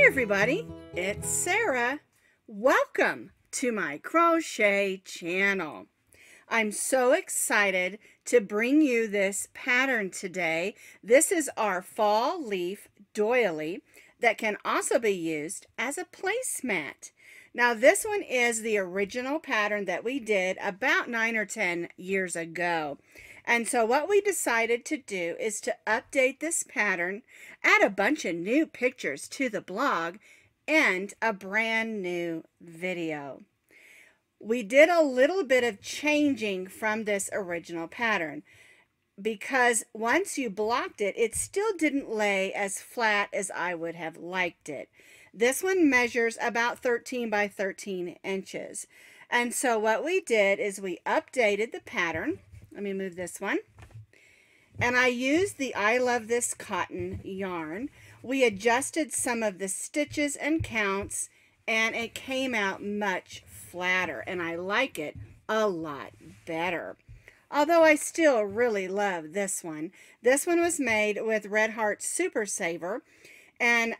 everybody, it's Sarah. Welcome to my crochet channel. I'm so excited to bring you this pattern today. This is our fall leaf doily that can also be used as a placemat. Now this one is the original pattern that we did about 9 or 10 years ago. And so what we decided to do is to update this pattern, add a bunch of new pictures to the blog, and a brand new video. We did a little bit of changing from this original pattern because once you blocked it, it still didn't lay as flat as I would have liked it. This one measures about 13 by 13 inches. And so what we did is we updated the pattern. Let me move this one. And I used the I Love This Cotton yarn. We adjusted some of the stitches and counts, and it came out much flatter, and I like it a lot better. Although I still really love this one. This one was made with Red Heart Super Saver, and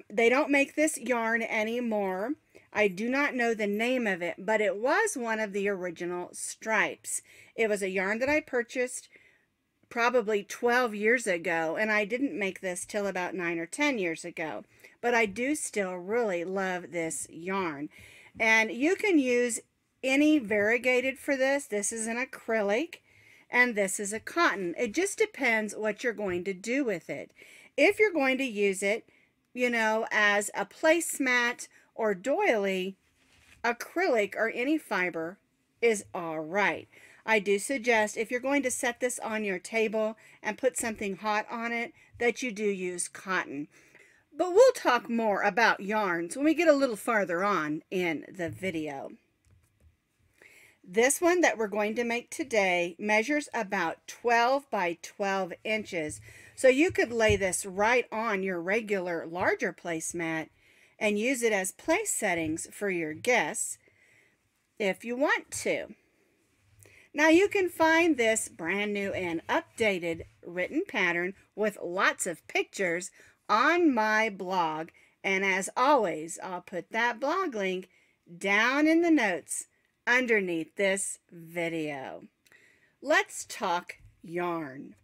they don't make this yarn anymore. I do not know the name of it, but it was one of the original stripes. It was a yarn that I purchased probably 12 years ago, and I didn't make this till about 9 or 10 years ago. But I do still really love this yarn. And you can use any variegated for this. This is an acrylic, and this is a cotton. It just depends what you're going to do with it. If you're going to use it, you know, as a placemat or doily, acrylic or any fiber is all right. I do suggest if you're going to set this on your table and put something hot on it, that you do use cotton. But we'll talk more about yarns when we get a little farther on in the video. This one that we're going to make today measures about 12 by 12 inches. So you could lay this right on your regular larger placemat and use it as place settings for your guests if you want to. Now you can find this brand new and updated written pattern with lots of pictures on my blog, and as always, I'll put that blog link down in the notes underneath this video. Let's talk yarn.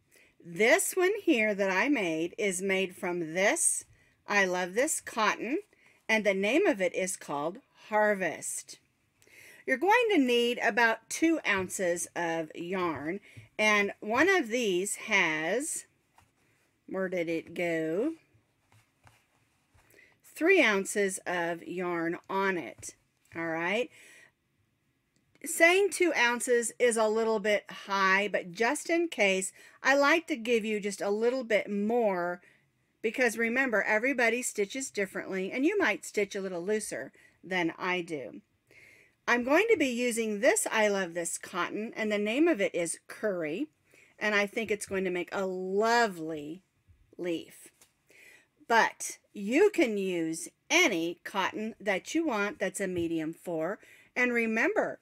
This one here that I made is made from this I Love This Cotton, and the name of it is called Harvest. You're going to need about 2 ounces of yarn, and one of these has, where did it go? 3 ounces of yarn on it. All right. Saying 2 ounces is a little bit high, but just in case, I like to give you just a little bit more because remember, everybody stitches differently, and you might stitch a little looser than I do. I'm going to be using this I Love This Cotton, and the name of it is Curry, and I think it's going to make a lovely leaf. But you can use any cotton that you want that's a medium 4, and remember,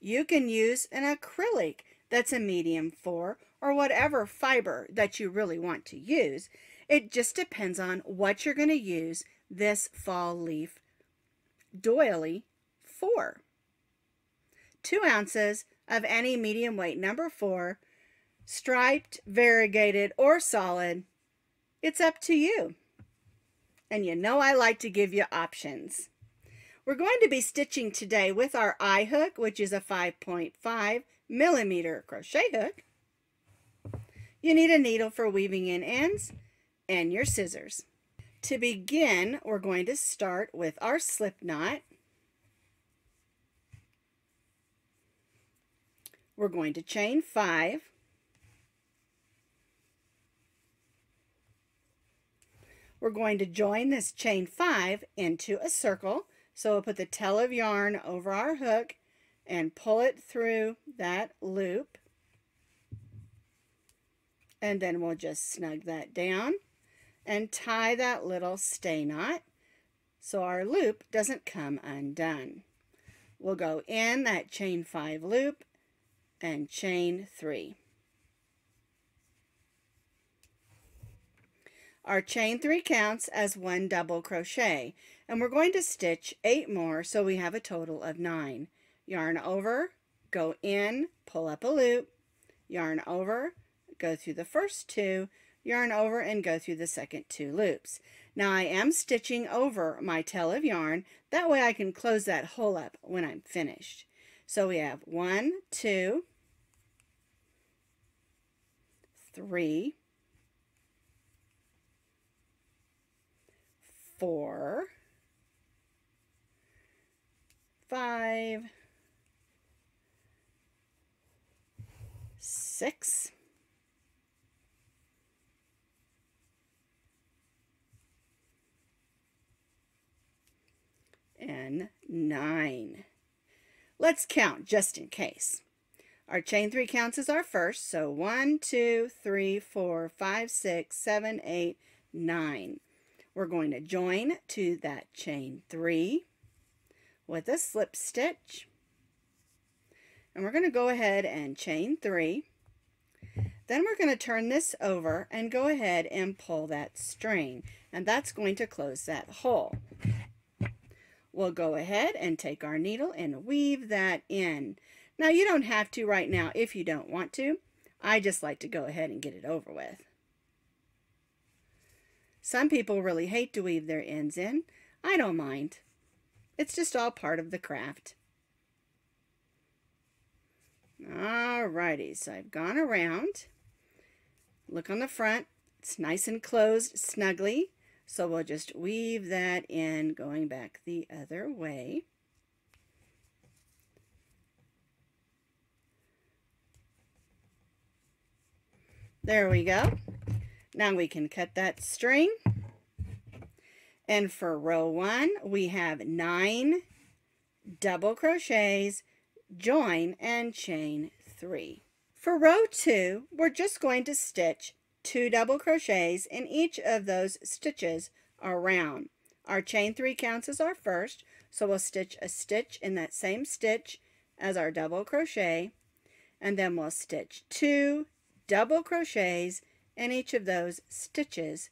you can use an acrylic that's a medium 4 or whatever fiber that you really want to use. It just depends on what you're going to use this fall leaf doily for. 2 ounces of any medium weight number 4, striped, variegated, or solid. It's up to you. And you know I like to give you options. We're going to be stitching today with our eye hook, which is a 5.5 millimeter crochet hook. You need a needle for weaving in ends and your scissors. To begin, we're going to start with our slip knot. We're going to chain 5. We're going to join this chain 5 into a circle. So we'll put the tail of yarn over our hook and pull it through that loop. And then we'll just snug that down and tie that little stay knot so our loop doesn't come undone. We'll go in that chain 5 loop and chain 3. Our chain 3 counts as 1 double crochet, and we're going to stitch 8 more, so we have a total of 9. Yarn over, go in, pull up a loop, yarn over, go through the first 2, yarn over, and go through the second 2 loops. Now I am stitching over my tail of yarn, that way I can close that hole up when I'm finished. So we have 1, 2, 3, 4, 5, 6, and 9. Let's count just in case. Our chain 3 counts as our first, so 1, 2, 3, 4, 5, 6, 7, 8, 9. We're going to join to that chain 3 with a slip stitch, and we're going to go ahead and chain 3. Then we're going to turn this over and go ahead and pull that string, and that's going to close that hole. We'll go ahead and take our needle and weave that in. Now you don't have to right now if you don't want to. I just like to go ahead and get it over with. Some people really hate to weave their ends in. I don't mind. It's just all part of the craft. Alrighty, so I've gone around. Look on the front. It's nice and closed snugly. So we'll just weave that in, going back the other way. There we go. Now we can cut that string. And for row 1, we have 9 double crochets, join, and chain 3. For row 2, we're just going to stitch 2 double crochets in each of those stitches around. Our chain 3 counts as our first, so we'll stitch a stitch in that same stitch as our double crochet, and then we'll stitch 2 double crochets in each of those stitches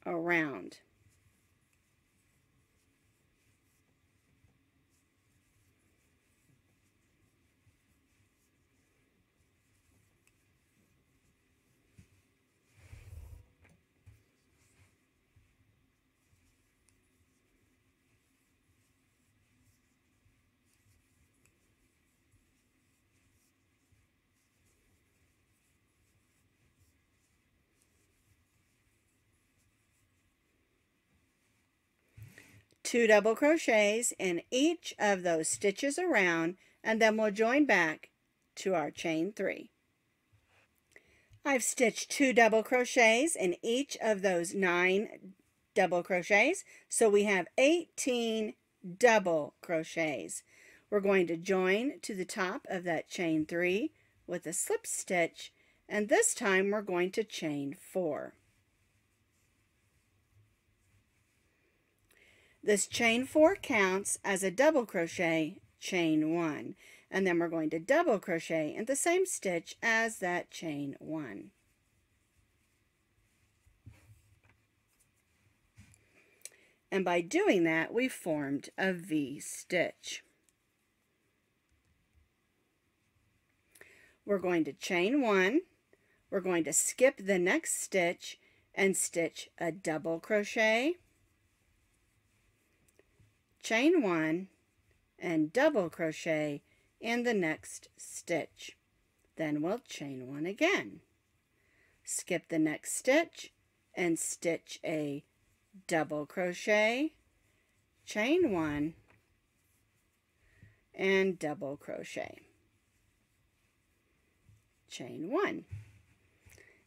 around. Two double crochets in each of those stitches around, and then we'll join back to our chain 3. I've stitched 2 double crochets in each of those 9 double crochets, so we have 18 double crochets. We're going to join to the top of that chain 3 with a slip stitch, and this time we're going to chain 4. This chain 4 counts as a double crochet, chain 1, and then we're going to double crochet in the same stitch as that chain 1. And by doing that, we formed a V stitch. We're going to chain 1, we're going to skip the next stitch and stitch a double crochet, chain 1, and double crochet in the next stitch. Then we'll chain 1 again. Skip the next stitch and stitch a double crochet, chain 1, and double crochet. Chain 1.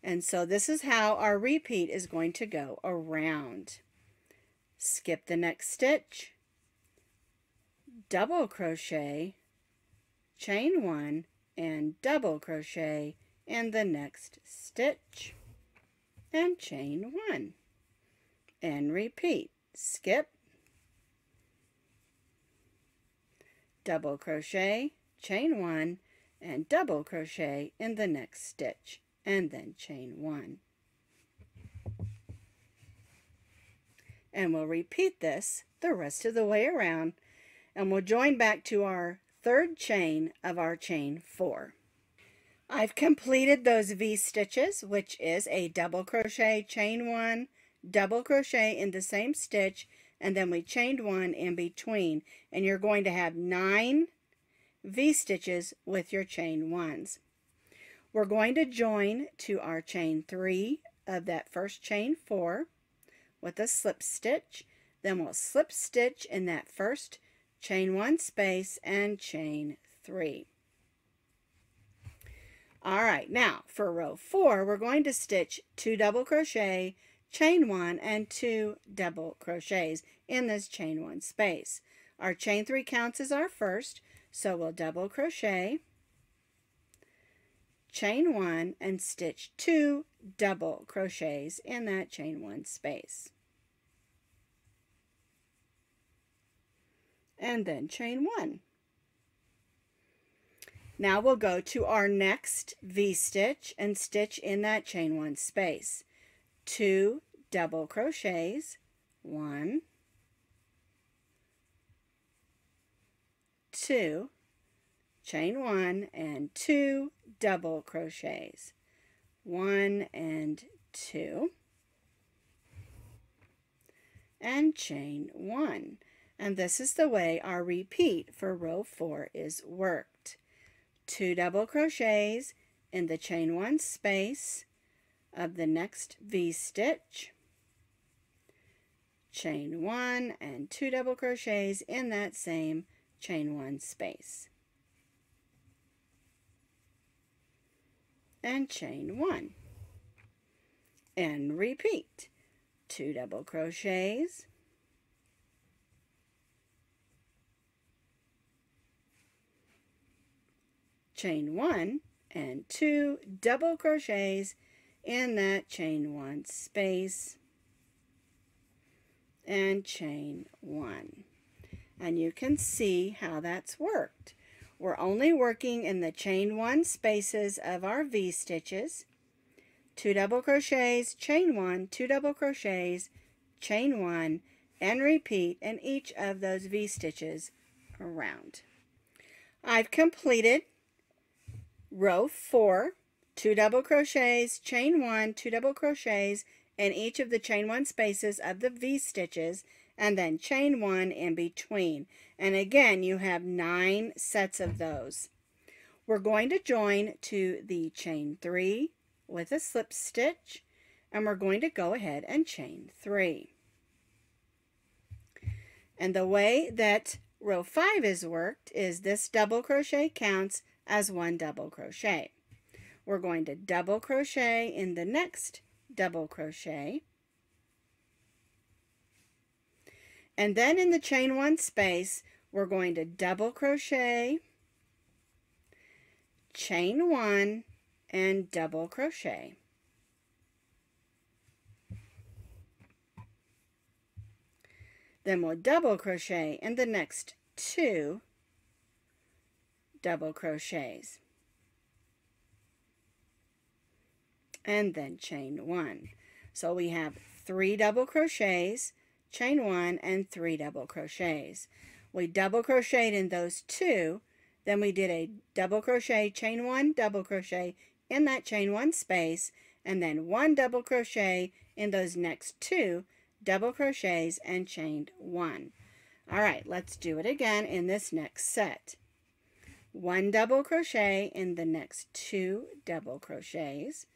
And so this is how our repeat is going to go around. Skip the next stitch, double crochet, chain 1, and double crochet in the next stitch, and chain 1, and repeat. Skip, double crochet, chain 1, and double crochet in the next stitch, and then chain 1. and we'll repeat this the rest of the way around, and we'll join back to our third chain of our chain 4. I've completed those V-stitches, which is a double crochet, chain 1, double crochet in the same stitch, and then we chained 1 in between, and you're going to have 9 V-stitches with your chain 1s. We're going to join to our chain 3 of that first chain 4 with a slip stitch. Then we'll slip stitch in that first chain 1 space and chain 3. Alright, now for row 4, we're going to stitch 2 double crochet, chain 1, and 2 double crochets in this chain 1 space. Our chain 3 counts as our first, so we'll double crochet, chain 1, and stitch 2 double crochets in that chain 1 space. And then chain 1. Now we'll go to our next V-stitch and stitch in that chain 1 space. 2 double crochets, 1, 2, chain 1, and 2 double crochets, 1 and 2, and chain 1. And this is the way our repeat for row 4 is worked. 2 double crochets in the chain 1 space of the next V-stitch, chain 1, and 2 double crochets in that same chain 1 space, and chain 1, and repeat. 2 double crochets, chain 1, and 2 double crochets in that chain 1 space, and chain 1. And you can see how that's worked. We're only working in the chain 1 spaces of our V-stitches. 2 double crochets, chain 1, 2 double crochets, chain 1, and repeat in each of those V-stitches around. I've completed row 4, 2 double crochets, chain 1, 2 double crochets in each of the chain 1 spaces of the V-stitches, and then chain 1 in between. And again, you have 9 sets of those. We're going to join to the chain 3 with a slip stitch, and we're going to go ahead and chain 3. And the way that row 5 is worked is this double crochet counts as 1 double crochet. We're going to double crochet in the next double crochet, and then in the chain 1 space we're going to double crochet, chain 1, and double crochet. Then we'll double crochet in the next 2 double crochets, and then chain 1. So we have 3 double crochets, chain 1, and 3 double crochets. We double crocheted in those 2, then we did a double crochet, chain 1, double crochet in that chain 1 space, and then 1 double crochet in those next 2 double crochets and chained 1. All right, let's do it again in this next set. 1 double crochet in the next 2 double crochets,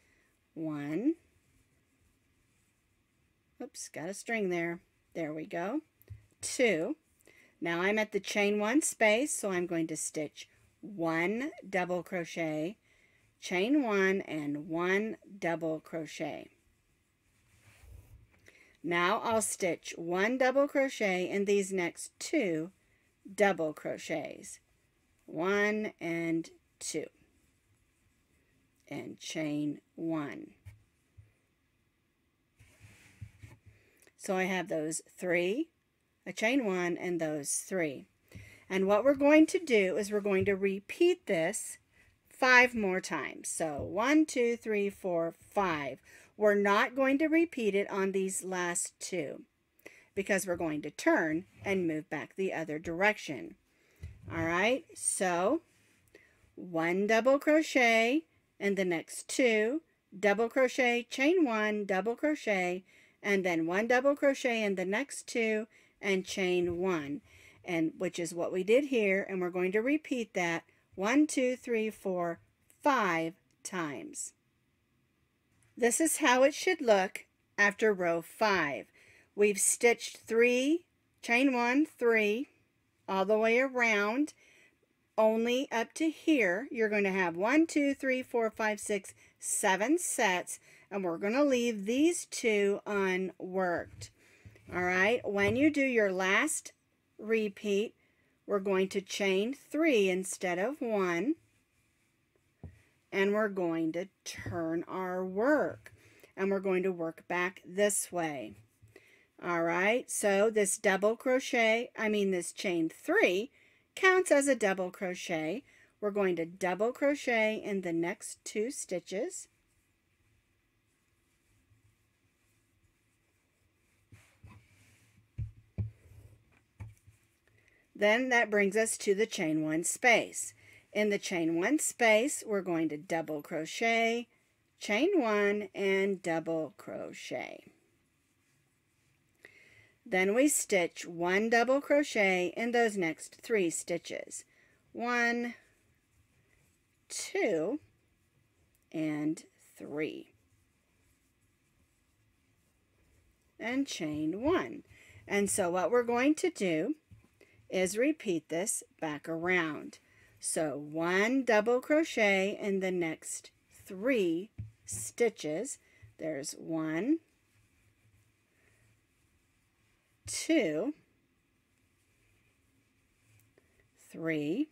1, oops, got a string there, there we go, 2. Now I'm at the chain 1 space, so I'm going to stitch 1 double crochet, chain 1, and 1 double crochet. Now I'll stitch 1 double crochet in these next 2 double crochets, 1 and 2, and chain 1. So I have those 3, a chain 1, and those 3. And what we're going to do is we're going to repeat this 5 more times. So 1, 2, 3, 4, 5. We're not going to repeat it on these last 2 because we're going to turn and move back the other direction. All right, so 1 double crochet in the next 2, double crochet, chain 1, double crochet, and then 1 double crochet in the next 2 and chain 1, and which is what we did here, and we're going to repeat that 1, 2, 3, 4, 5 times. This is how it should look after row 5. We've stitched 3, chain 1, 3 all the way around. Only up to here you're going to have 1, 2, 3, 4, 5, 6, 7 sets, and we're going to leave these 2 unworked. All right, when you do your last repeat, we're going to chain 3 instead of 1, and we're going to turn our work, and we're going to work back this way. All right, so this this chain 3 counts as a double crochet. We're going to double crochet in the next 2 stitches. Then that brings us to the chain 1 space. In the chain 1 space, we're going to double crochet, chain 1, and double crochet. Then we stitch 1 double crochet in those next 3 stitches. 1, 2, and 3. And chain 1. And so what we're going to do is repeat this back around. So 1 double crochet in the next 3 stitches. There's 1, 2, 3,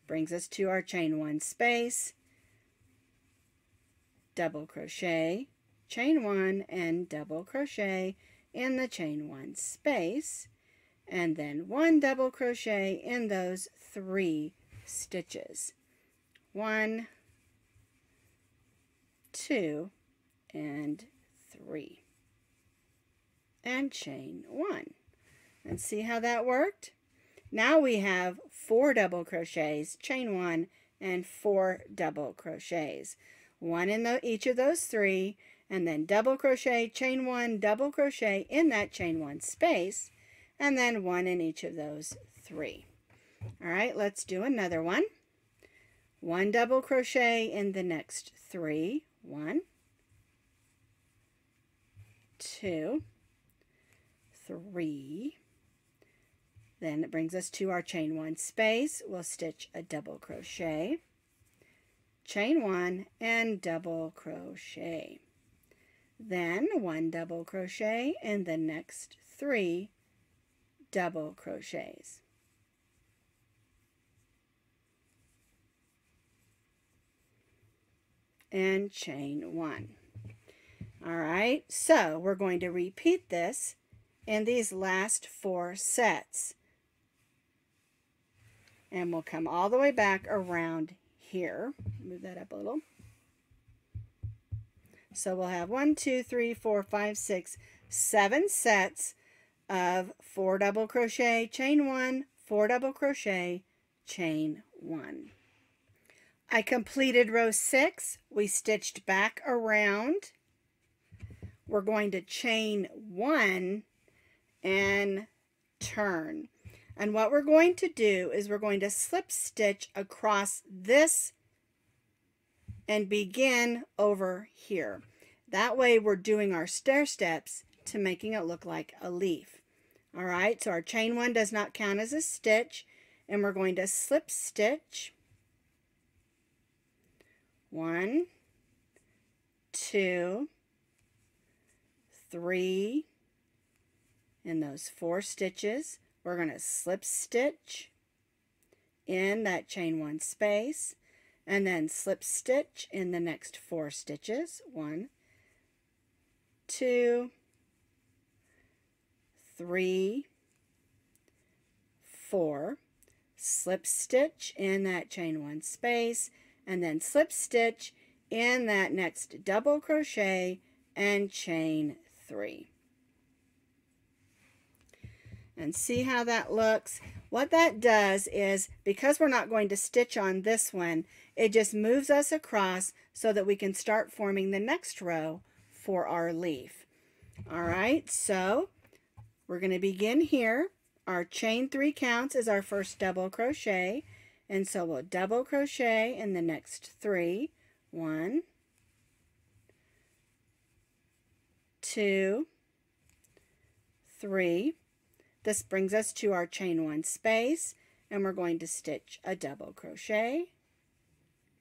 brings us to our chain 1 space, double crochet, chain 1, and double crochet in the chain 1 space, and then 1 double crochet in those 3 stitches. 1, 2, and 3. And chain 1. And see how that worked? Now we have 4 double crochets, chain 1, and 4 double crochets. 1 in each of those 3, and then double crochet, chain 1, double crochet in that chain 1 space, and then 1 in each of those 3. All right, let's do another one. 1 double crochet in the next 3. 1, 2, 3. Then it brings us to our chain 1 space. We'll stitch a double crochet, chain 1, and double crochet. Then 1 double crochet in the next 3 double crochets. And chain 1. All right, so we're going to repeat this in these last 4 sets. And we'll come all the way back around here. Move that up a little. So we'll have 1, 2, 3, 4, 5, 6, 7 sets of 4 double crochet, chain 1, 4 double crochet, chain 1. I completed row 6. We stitched back around. We're going to chain 1 and turn. And what we're going to do is we're going to slip stitch across this and begin over here. That way we're doing our stair steps to making it look like a leaf. All right, so our chain 1 does not count as a stitch, and we're going to slip stitch 1, 2, 3 in those 4 stitches. We're going to slip stitch in that chain 1 space, and then slip stitch in the next 4 stitches. 1, 2, 3, 4, slip stitch in that chain 1 space, and then slip stitch in that next double crochet and chain 3. And see how that looks? What that does is, because we're not going to stitch on this one, it just moves us across so that we can start forming the next row for our leaf. All right, so we're going to begin here. Our chain 3 counts is our first double crochet, and so we'll double crochet in the next 3. 1, 2, 3. This brings us to our chain 1 space, and we're going to stitch a double crochet,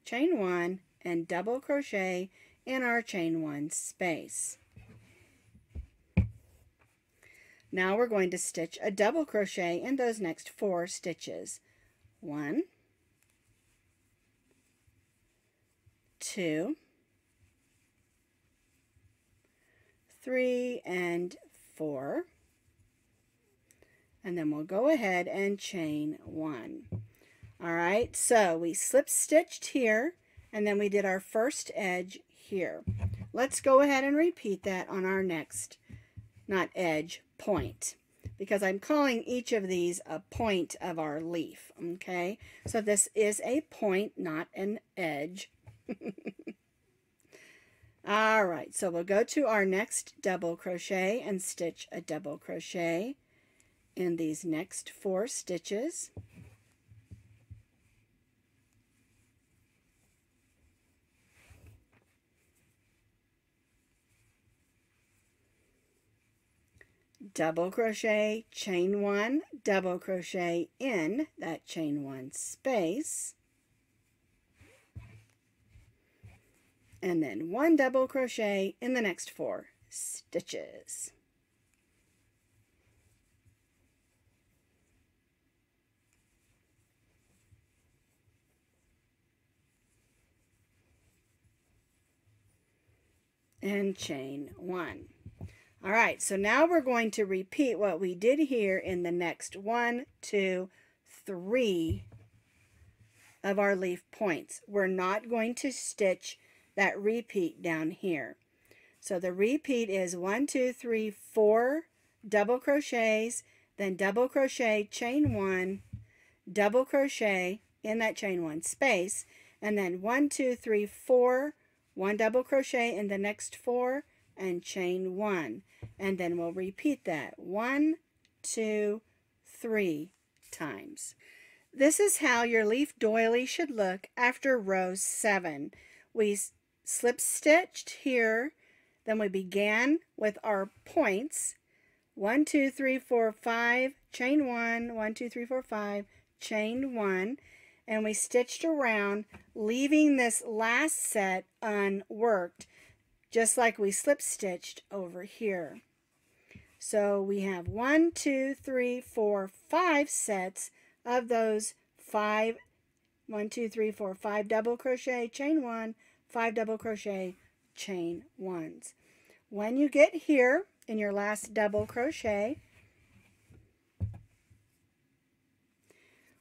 chain 1, and double crochet in our chain 1 space. Now we're going to stitch a double crochet in those next 4 stitches. 1, 2, 3, and 4. And then we'll go ahead and chain 1. All right, so we slip stitched here, and then we did our first edge here. Let's go ahead and repeat that on our next, not edge, point, because I'm calling each of these a point of our leaf, okay? So this is a point, not an edge. All right, so we'll go to our next double crochet and stitch a double crochet in these next 4 stitches. Double crochet, chain 1, double crochet in that chain 1 space, and then 1 double crochet in the next 4 stitches. And chain 1. All right, so now we're going to repeat what we did here in the next 1, 2, 3 of our leaf points. We're not going to stitch that repeat down here. So the repeat is 1, 2, 3, 4 double crochets, then double crochet, chain 1, double crochet in that chain 1 space, and then 1, 2, 3, 4, 1 double crochet in the next 4, and chain 1. And then we'll repeat that 1, 2, 3 times. This is how your leaf doily should look after row 7. We slip stitched here, then we began with our points, 1, 2, 3, 4, 5, chain 1, 1, 2, 3, 4, 5, chain 1, and we stitched around, leaving this last set unworked, just like we slip stitched over here. So we have 1, 2, 3, 4, 5 sets of those 5, 1, 2, 3, 4, 5 double crochet, chain 1, 5 double crochet, chain 1s. When you get here in your last double crochet,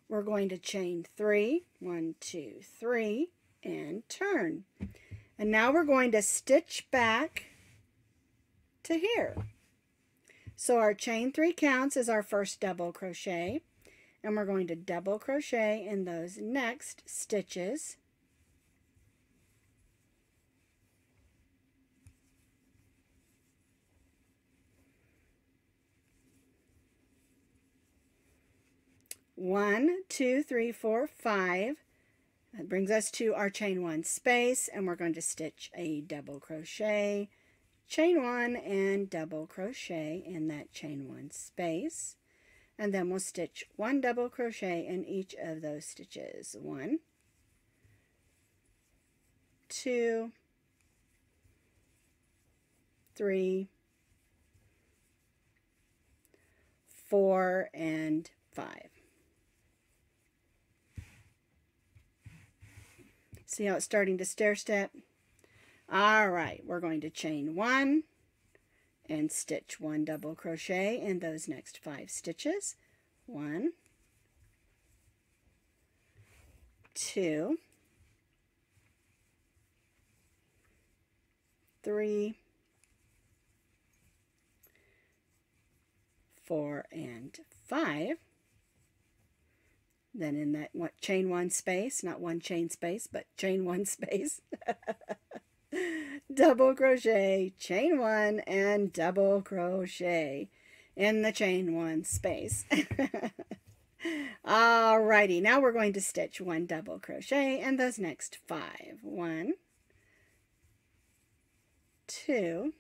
we're going to chain 3, 1, 2, 3, and turn. And now we're going to stitch back to here. So our chain 3 counts is our first double crochet, and we're going to double crochet in those next stitches. One, 2, 3, 4, 5. That brings us to our chain 1 space, and we're going to stitch a double crochet, chain 1, and double crochet in that chain 1 space. And then we'll stitch 1 double crochet in each of those stitches. 1, 2, 3, 4, and 5. See how it's starting to stair step? All right, we're going to chain 1 and stitch 1 double crochet in those next 5 stitches. 1, 2, 3, 4 and 5. Then in that chain 1 space, not one chain space, but chain 1 space, double crochet, chain 1, and double crochet in the chain 1 space. Alrighty, now we're going to stitch 1 double crochet in those next 5. 1, 2,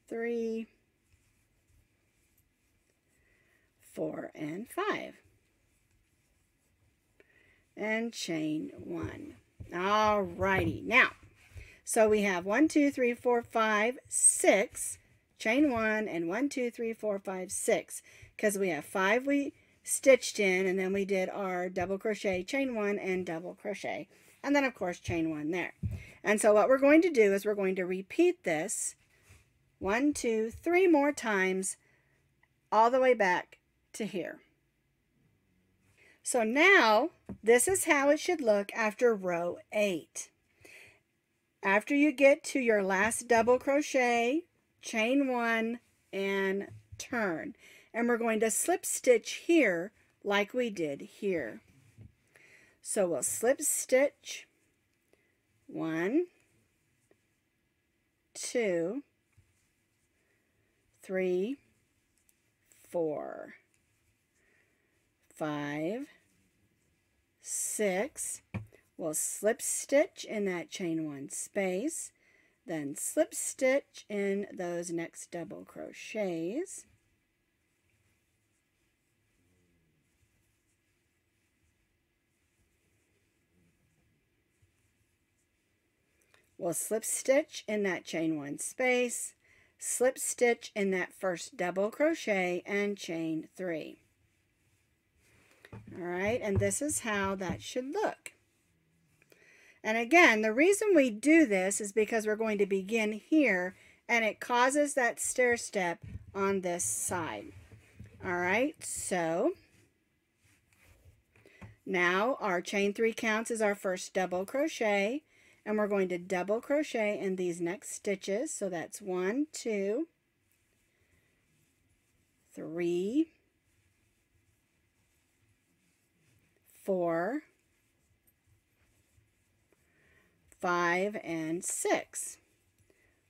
3, 4, and 5. And chain 1. Alrighty, now, so we have 1, 2, 3, 4, 5, 6, chain 1, and 1, 2, 3, 4, 5, 6, because we have 5 we stitched in, and then we did our double crochet, chain 1, and double crochet, and then of course chain 1 there. And so what we're going to do is we're going to repeat this 1, 2, 3 more times all the way back to here. So now this is how it should look after row 8. After you get to your last double crochet, chain 1, and turn. And we're going to slip stitch here like we did here. So we'll slip stitch 1, 2, 3, 4, 5, 6. We'll slip stitch in that chain 1 space, then slip stitch in those next double crochets. We'll slip stitch in that chain 1 space, slip stitch in that first double crochet, and chain 3. All right, and this is how that should look. And again, the reason we do this is because we're going to begin here, and it causes that stair step on this side. All right, so now our chain 3 counts as our first double crochet, and we're going to double crochet in these next stitches. So that's 1, 2, 3, 4, 5, and 6,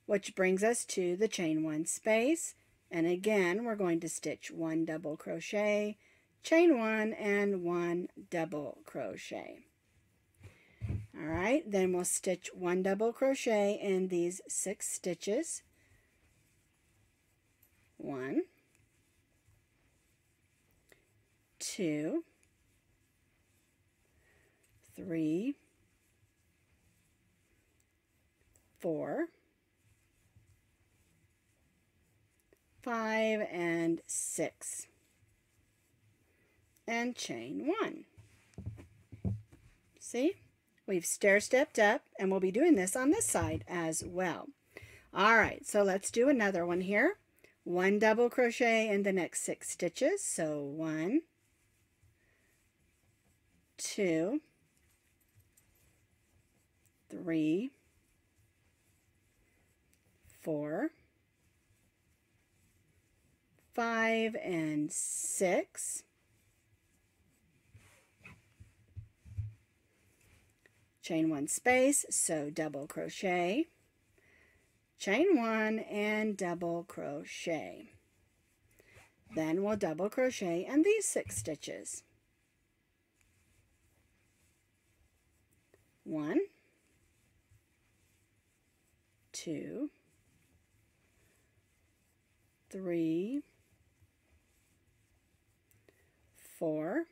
which brings us to the chain 1 space. And again, we're going to stitch 1 double crochet, chain 1, and 1 double crochet. All right, then we'll stitch 1 double crochet in these 6 stitches. 1, 2, 3, 4, 5, and 6, and chain 1. See? We've stair-stepped up, and we'll be doing this on this side as well. All right, so let's do another one here. 1 double crochet in the next 6 stitches. So 1, 2, 3, 4, 5, and 6. Chain 1 space, so double crochet, chain 1, and double crochet. Then we'll double crochet in these 6 stitches. 1, 2, 3, 4,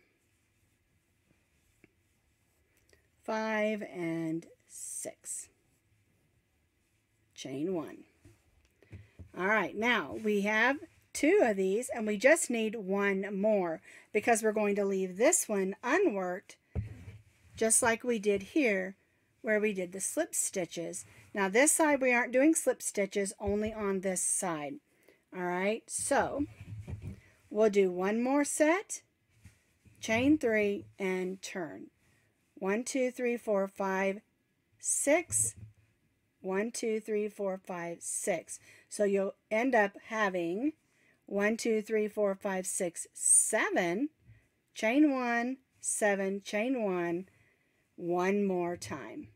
5, and 6. Chain 1. All right, now we have 2 of these, and we just need 1 more because we're going to leave this one unworked, just like we did here where we did the slip stitches. Now this side we aren't doing slip stitches, only on this side. All right, so we'll do 1 more set, chain 3, and turn. 1, 2, 3, 4, 5, 6, 1, 2, 3, 4, 5, 6. So you'll end up having 1, 2, 3, 4, 5, 6, 7, chain 1, 7, chain 1 more time.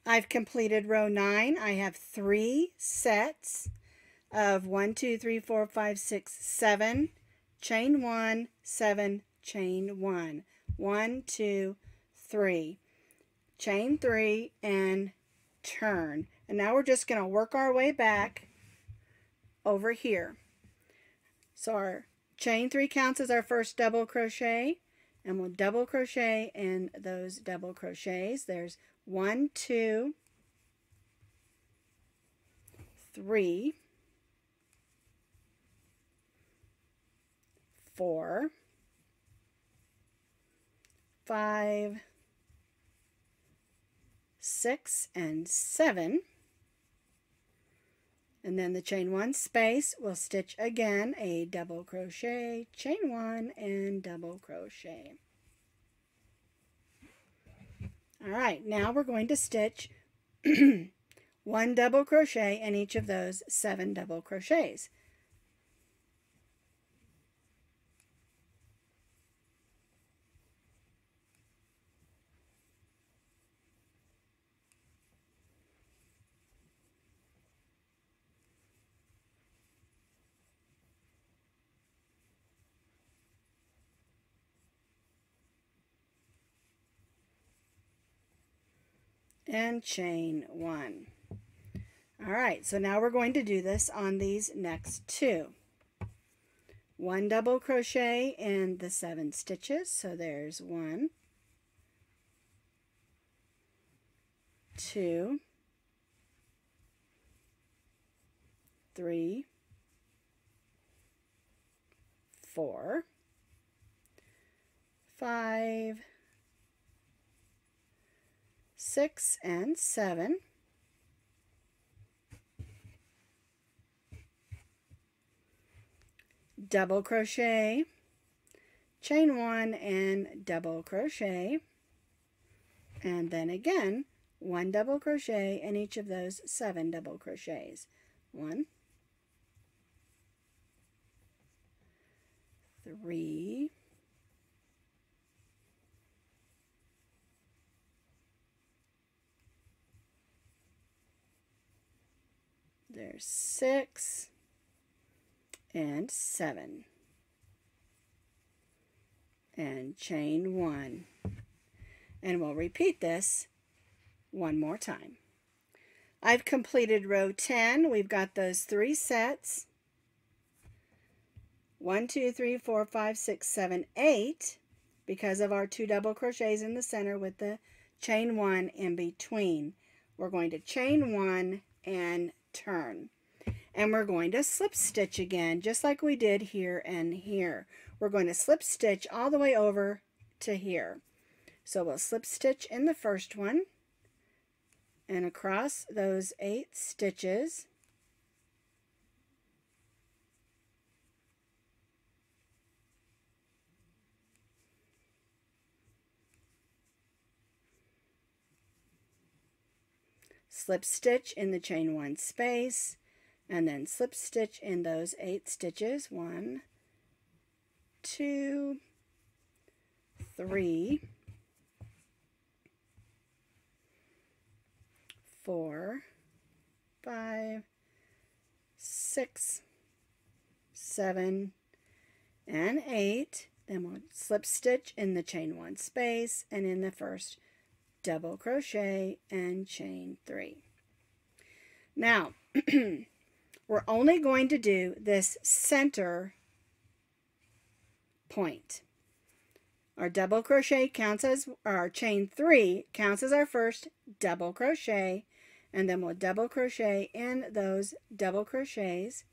I've completed row 9. I have 3 sets of 1, 2, 3, 4, 5, 6, 7, chain 1, 7, chain 1. 1, 2, 3. Chain 3 and turn. And now we're just going to work our way back over here. So our chain 3 counts as our first double crochet, and we'll double crochet in those double crochets. There's 1, 2, 3, 4, 5, 6, and 7. And then the chain 1 space, we'll stitch again a double crochet, chain 1, and double crochet. All right, now we're going to stitch 1 double crochet in each of those 7 double crochets. And chain 1. All right, so now we're going to do this on these next 2. 1 double crochet in the 7 stitches, so there's 1, 2, 3, 4, 5, 6, and 7. Double crochet, chain 1, and double crochet, and then again 1 double crochet in each of those 7 double crochets. 1, 3, 6, and 7, and chain 1, and we'll repeat this one more time. I've completed row 10. We've got those 3 sets, 1, 2, 3, 4, 5, 6, 7, 8, because of our 2 double crochets in the center with the chain 1 in between. We're going to chain 1 and turn. And we're going to slip stitch again, just like we did here and here. We're going to slip stitch all the way over to here. So we'll slip stitch in the first one, and across those 8 stitches, slip stitch in the chain 1 space, and then slip stitch in those 8 stitches. 1, 2, 3, 4, 5, 6, 7, and 8. Then we'll slip stitch in the chain 1 space and in the first double crochet and chain 3. Now we're only going to do this center point. Our double crochet counts as, or our chain 3 counts as our first double crochet, and then we'll double crochet in those double crochets.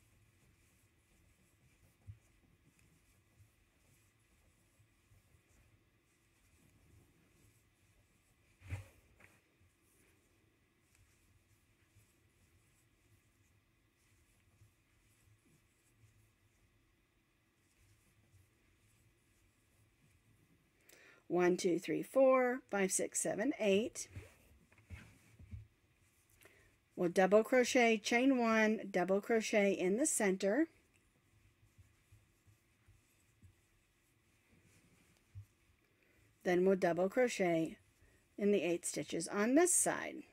One, 2, 3, 4, 5, 6, 7, 8. We'll double crochet, chain 1, double crochet in the center. Then we'll double crochet in the 8 stitches on this side.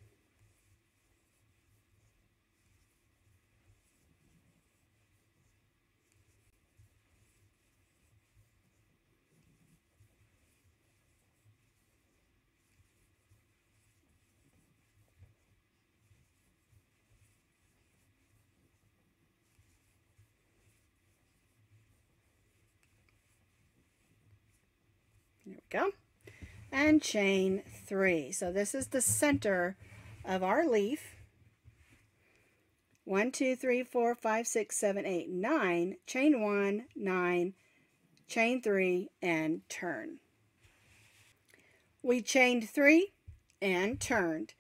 There we go. And chain 3. So this is the center of our leaf. 1, 2, 3, 4, 5, 6, 7, 8, 9. Chain 1, 9, chain 3, and turn. We chained 3 and turned.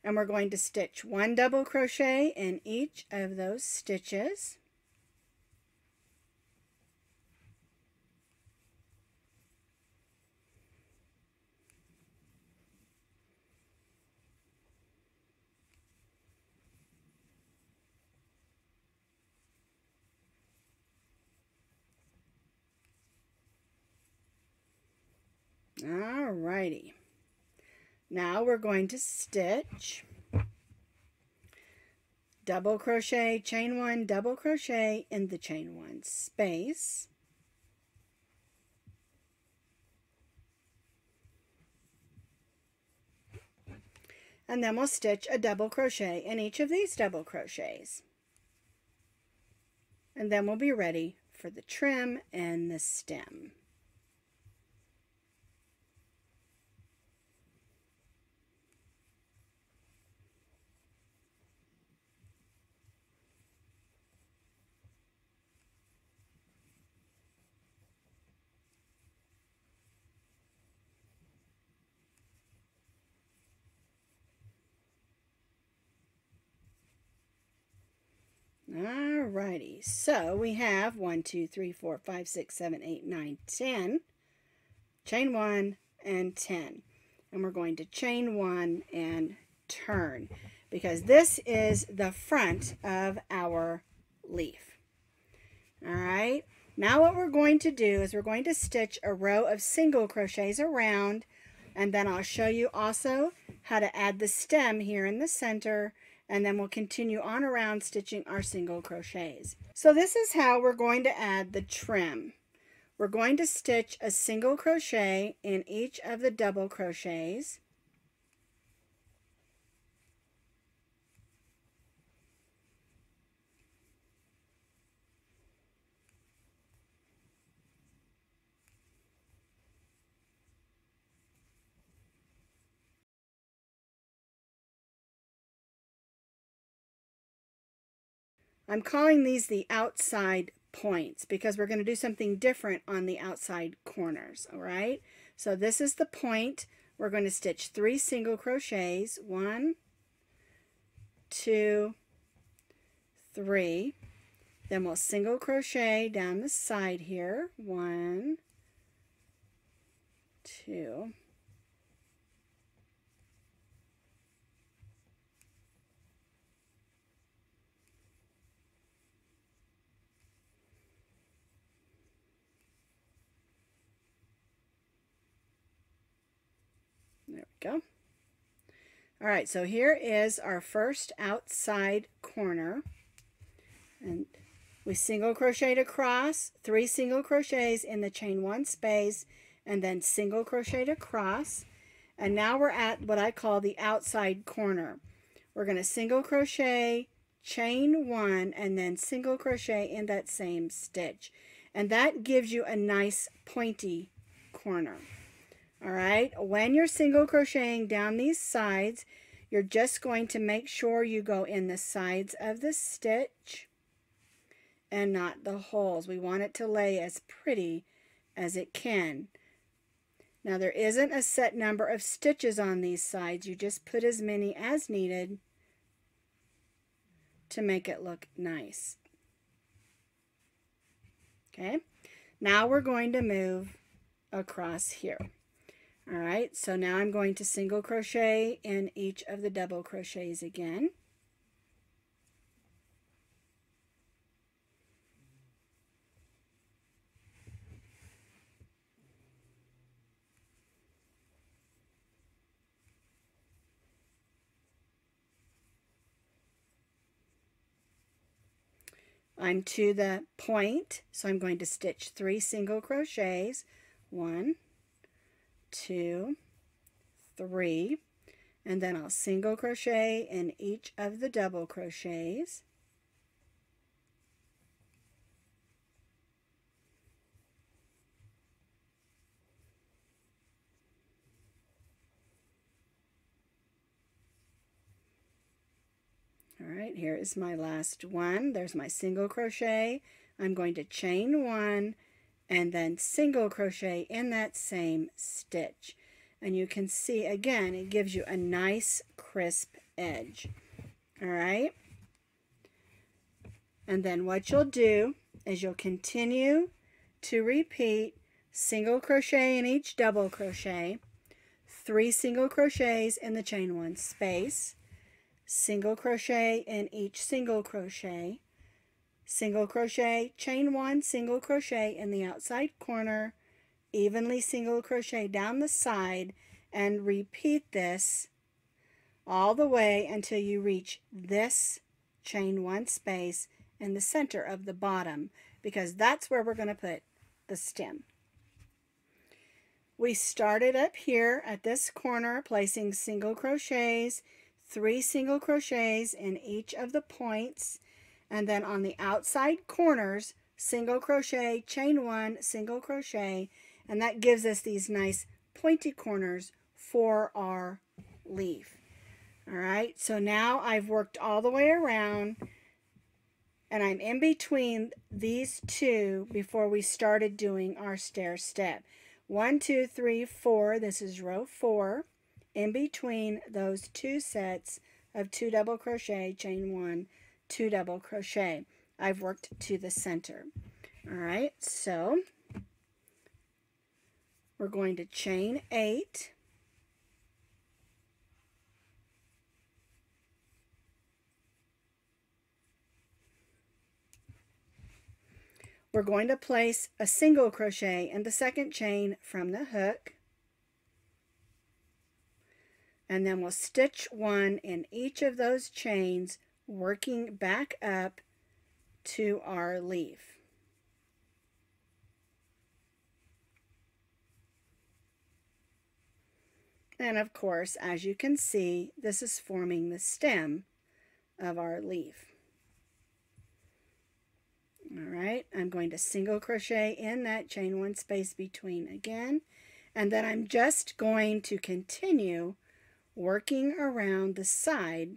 And we're going to stitch 1 double crochet in each of those stitches. Alrighty. Now we're going to stitch double crochet, chain 1, double crochet in the chain 1 space. And then we'll stitch a double crochet in each of these double crochets. And then we'll be ready for the trim and the stem. Alrighty, so we have 1, 2, 3, 4, 5, 6, 7, 8, 9, 10. Chain 1 and 10. And we're going to chain 1 and turn, because this is the front of our leaf. Alright, now what we're going to do is we're going to stitch a row of single crochets around, and then I'll show you also how to add the stem here in the center, and then we'll continue on around stitching our single crochets. So this is how we're going to add the trim. We're going to stitch a single crochet in each of the double crochets. I'm calling these the outside points because we're going to do something different on the outside corners, all right? So this is the point. We're going to stitch 3 single crochets, 1, 2, 3. Then we'll single crochet down the side here, 1, 2. There we go. All right, so here is our first outside corner. And we single crocheted across, 3 single crochets in the chain 1 space, and then single crocheted across. And now we're at what I call the outside corner. We're going to single crochet, chain 1, and then single crochet in that same stitch. And that gives you a nice pointy corner. All right, when you're single crocheting down these sides, you're just going to make sure you go in the sides of the stitch and not the holes. We want it to lay as pretty as it can. Now there isn't a set number of stitches on these sides. You just put as many as needed to make it look nice. Okay, now we're going to move across here. All right, so now I'm going to single crochet in each of the double crochets again. I'm to the point, so I'm going to stitch 3 single crochets. 1, 2, 3, and then I'll single crochet in each of the double crochets. All right, here is my last one. There's my single crochet. I'm going to chain 1 and then single crochet in that same stitch. And you can see, again, it gives you a nice crisp edge. All right. And then what you'll do is you'll continue to repeat single crochet in each double crochet, 3 single crochets in the chain 1 space, single crochet in each single crochet, single crochet, chain 1, single crochet in the outside corner, evenly single crochet down the side, and repeat this all the way until you reach this chain 1 space in the center of the bottom, because that's where we're going to put the stem. We started up here at this corner placing single crochets, 3 single crochets in each of the points, and then on the outside corners, single crochet, chain 1, single crochet, and that gives us these nice pointy corners for our leaf. All right, so now I've worked all the way around, and I'm in between these two before we started doing our stair step. 1, 2, 3, 4, this is row 4. In between those 2 sets of 2 double crochet, chain 1, 2 double crochet. I've worked to the center. All right, so we're going to chain 8. We're going to place a single crochet in the second chain from the hook. And then we'll stitch 1 in each of those chains, working back up to our leaf. And of course, as you can see, this is forming the stem of our leaf. All right, I'm going to single crochet in that chain 1 space between again, and then I'm just going to continue working around the side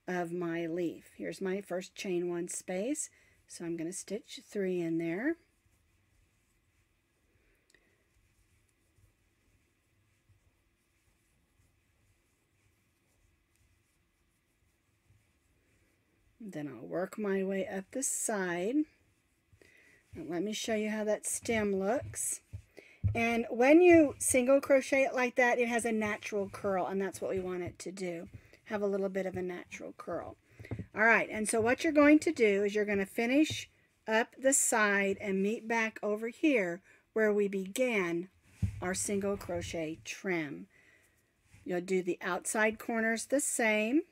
of my leaf. Here's my first chain 1 space, so I'm going to stitch 3 in there. Then I'll work my way up the side. And let me show you how that stem looks. And when you single crochet it like that, it has a natural curl, and that's what we want it to do. Have a little bit of a natural curl. All right, and so what you're going to do is you're going to finish up the side and meet back over here where we began our single crochet trim. You'll do the outside corners the same,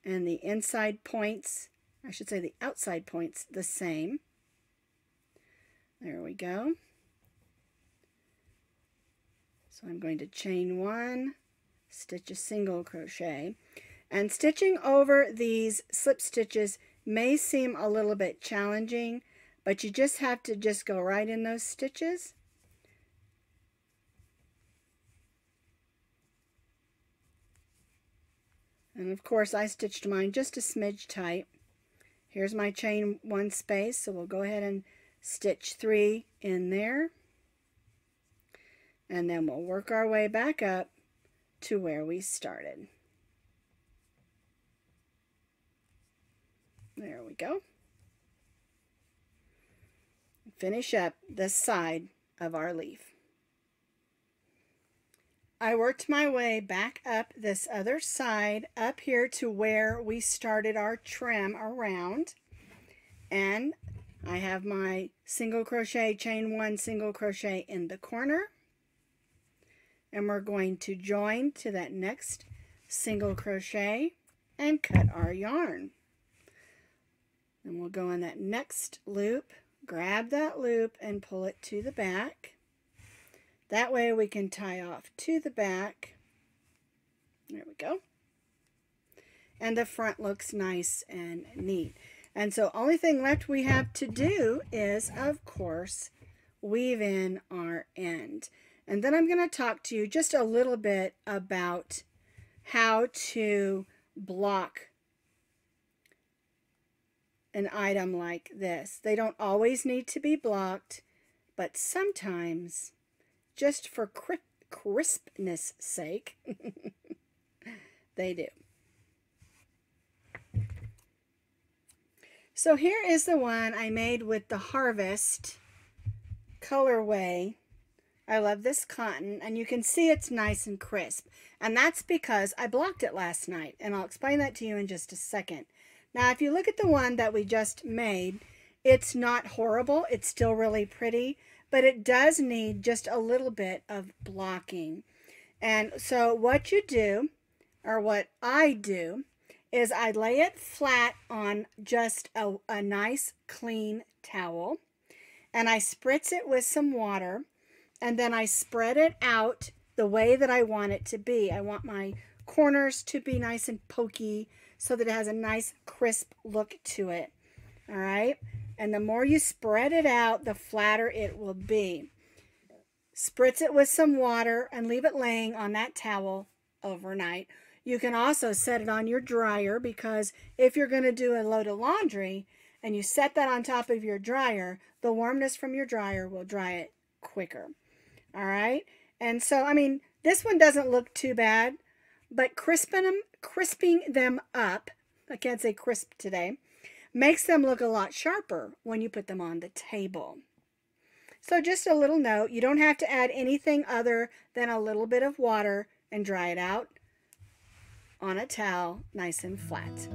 and the inside points, I should say the outside points, the same. There we go. So I'm going to chain 1, stitch a single crochet, and stitching over these slip stitches may seem a little bit challenging, but you just have to just go right in those stitches. And of course I stitched mine just a smidge tight. Here's my chain 1 space, so we'll go ahead and stitch 3 in there. And then we'll work our way back up to where we started. There we go. Finish up this side of our leaf. I worked my way back up this other side, up here to where we started our trim around. And I have my single crochet, chain 1, single crochet in the corner. And we're going to join to that next single crochet and cut our yarn. And we'll go in that next loop, grab that loop and pull it to the back. That way we can tie off to the back. There we go. And the front looks nice and neat. And so only thing left we have to do is, of course, weave in our end. And then I'm going to talk to you just a little bit about how to block an item like this. They don't always need to be blocked, but sometimes, just for crispness sake, they do. So here is the one I made with the Harvest colorway. I love this cotton, and you can see it's nice and crisp. And that's because I blocked it last night, and I'll explain that to you in just a second. Now, if you look at the one that we just made, it's not horrible. It's still really pretty, but it does need just a little bit of blocking. And so what you do, or what I do, is I lay it flat on just a nice clean towel, and I spritz it with some water, and then I spread it out the way that I want it to be. I want my corners to be nice and pokey so that it has a nice crisp look to it. All right, and the more you spread it out, the flatter it will be. Spritz it with some water and leave it laying on that towel overnight. You can also set it on your dryer, because if you're going to do a load of laundry and you set that on top of your dryer, the warmness from your dryer will dry it quicker. All right. And so, I mean, this one doesn't look too bad, but crisping them up, I can't say crisp today, makes them look a lot sharper when you put them on the table. So just a little note, you don't have to add anything other than a little bit of water and dry it out on a towel nice and flat.